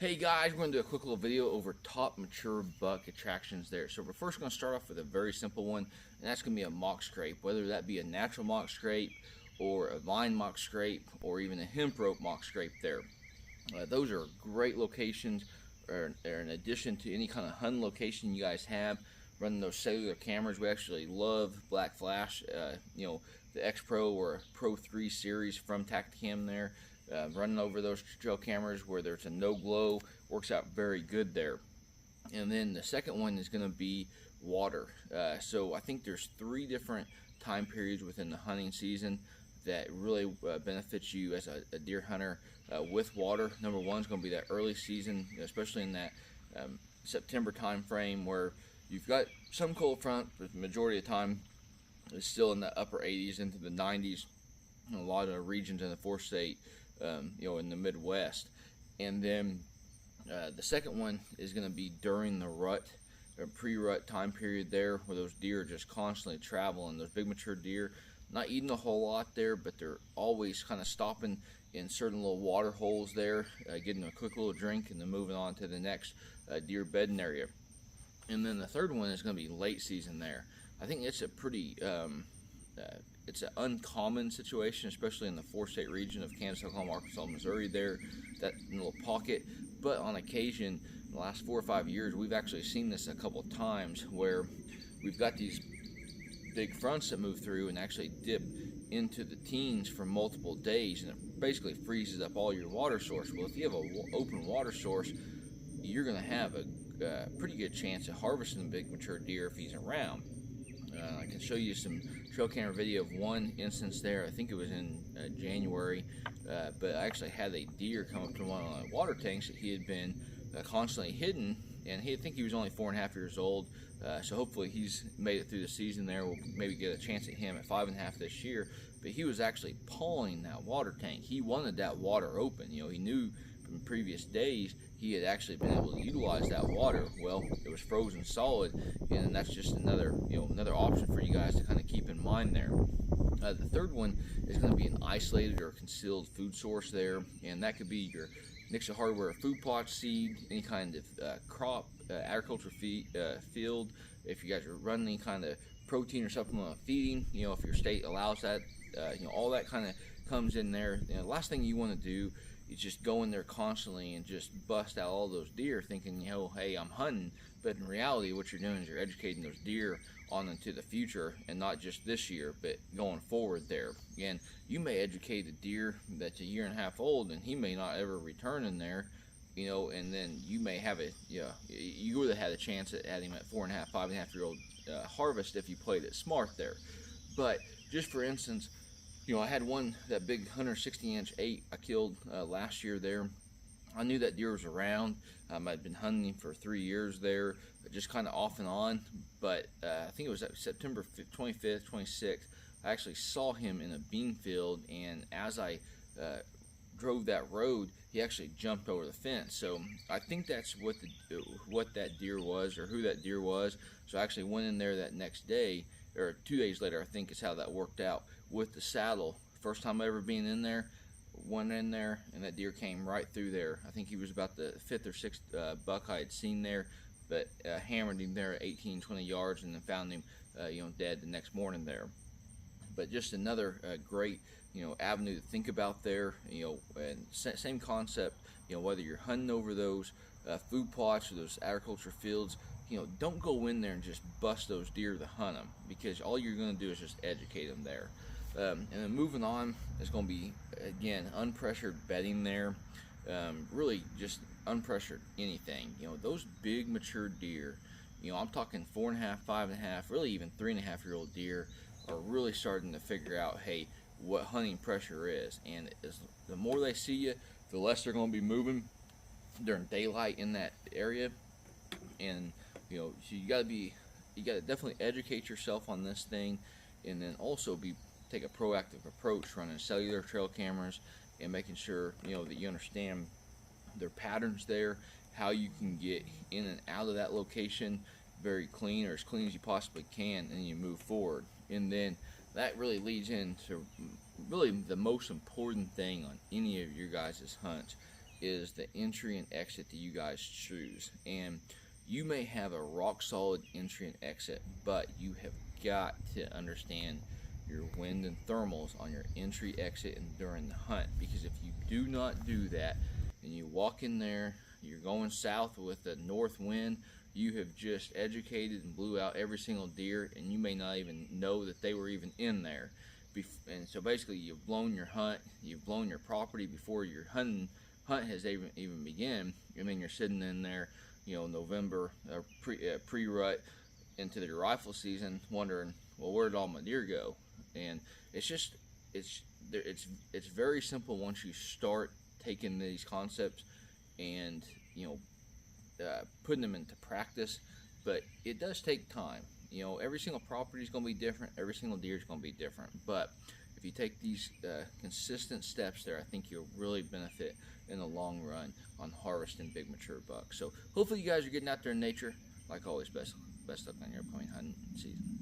Hey guys, we're going to do a quick little video over top mature buck attractions there. So we're first going to start off with a very simple one, and that's going to be a mock scrape, whether that be a natural mock scrape or a vine mock scrape or even a hemp rope mock scrape there. Those are great locations, or in addition to any kind of hunting location you guys have, running those cellular cameras. We actually love Black Flash, the X Pro or Pro 3 series from Tacticam there. Running over those trail cameras where there's a no glow works out very good there. And then the second one is going to be water. So I think there's 3 different time periods within the hunting season that really benefits you as a deer hunter with water. Number one is going to be that early season, especially in that September time frame where you've got some cold front, but the majority of the time it's still in the upper 80s into the 90s in a lot of regions in the 4-state, in the Midwest. And then the second one is going to be during the rut or pre-rut time period there, where those deer are just constantly traveling. Those big mature deer not eating a whole lot there, but they're always kind of stopping in certain little water holes there, getting a quick little drink, and then moving on to the next deer bedding area. And then the third one is going to be late season there. I think it's a pretty it's an uncommon situation, especially in the 4-state region of Kansas, Oklahoma, Arkansas, Missouri there, that little pocket. But on occasion, in the last 4 or 5 years, we've actually seen this a couple of times where we've got these big fronts that move through and actually dip into the teens for multiple days, and it basically freezes up all your water source. Well, if you have an open water source, you're going to have a pretty good chance of harvesting the big mature deer if he's around. I can show you some trail camera video of one instance there. I think it was in January, but I actually had a deer come up to one of the water tanks that he had been constantly hidden, and I think he was only 4.5 years old. So hopefully he's made it through the season there. We'll maybe get a chance at him at 5.5 this year. But he was actually pawing that water tank. He wanted that water open. He knew from previous days he had actually been able to utilize that water. Well, it was frozen solid, and that's just another option for you guys to kind of keep in mind there. The third one is going to be an isolated or concealed food source there, and that could be your Nixa hardware food plot, seed, any kind of crop, agriculture field. If you guys are running any kind of protein or supplement feeding, if your state allows that, all that kind of comes in there. The last thing you want to do is just go in there constantly and just bust out all those deer thinking, hey, I'm hunting. But in reality, what you're doing is you're educating those deer on into the future, and not just this year, but going forward there. Again, you may educate a deer that's 1.5 years old, and he may not ever return in there, and then you may have you would have had a chance at him at 4.5, 5.5-year-old harvest if you played it smart there. But just for instance, I had that big 160-inch 8 I killed last year there. I knew that deer was around. I'd been hunting for 3 years there, just kind of off and on. But I think it was September 25th, 26th, I actually saw him in a bean field, and as I drove that road, he actually jumped over the fence. So I think that's what that deer was, or who that deer was. So I actually went in there that next day, or 2 days later, I think is how that worked out, with the saddle. First time ever being in there, went in there, and that deer came right through there. I think he was about the 5th or 6th buck I had seen there, but hammered him there at 18, 20 yards, and then found him dead the next morning there. But just another great avenue to think about there. And same concept, whether you're hunting over those food plots or those agriculture fields, don't go in there and just bust those deer to hunt them, because all you're going to do is just educate them there. And then moving on, it's going to be, again, unpressured bedding there. Really just unpressured anything. Those big mature deer, I'm talking 4.5, 5.5, really even 3.5-year-old deer are really starting to figure out, hey, what hunting pressure is. And the more they see you, the less they're going to be moving during daylight in that area. And so you got to definitely educate yourself on this thing, and then also take a proactive approach running cellular trail cameras and making sure that you understand their patterns there, how you can get in and out of that location very clean, or as clean as you possibly can, and you move forward. And then that really leads into really the most important thing on any of your guys' hunts, is the entry and exit that you guys choose. And you may have a rock solid entry and exit, but you have got to understand your wind and thermals on your entry, exit, and during the hunt. Because if you do not do that and you walk in there, you're going south with a north wind, you have just educated and blew out every single deer, and you may not even know that they were even in there. And so basically you've blown your hunt, you've blown your property before your hunt has even begun. And then you're sitting in there, you know, November, pre-rut into the rifle season, wondering, well, where did all my deer go? And it's very simple once you start taking these concepts and, you know, putting them into practice. But it does take time. You know, every single property is going to be different. Every single deer is going to be different. But if you take these consistent steps there, I think you'll really benefit in the long run on harvesting big mature bucks. So hopefully you guys are getting out there in nature. Like always, best luck on your upcoming hunting season.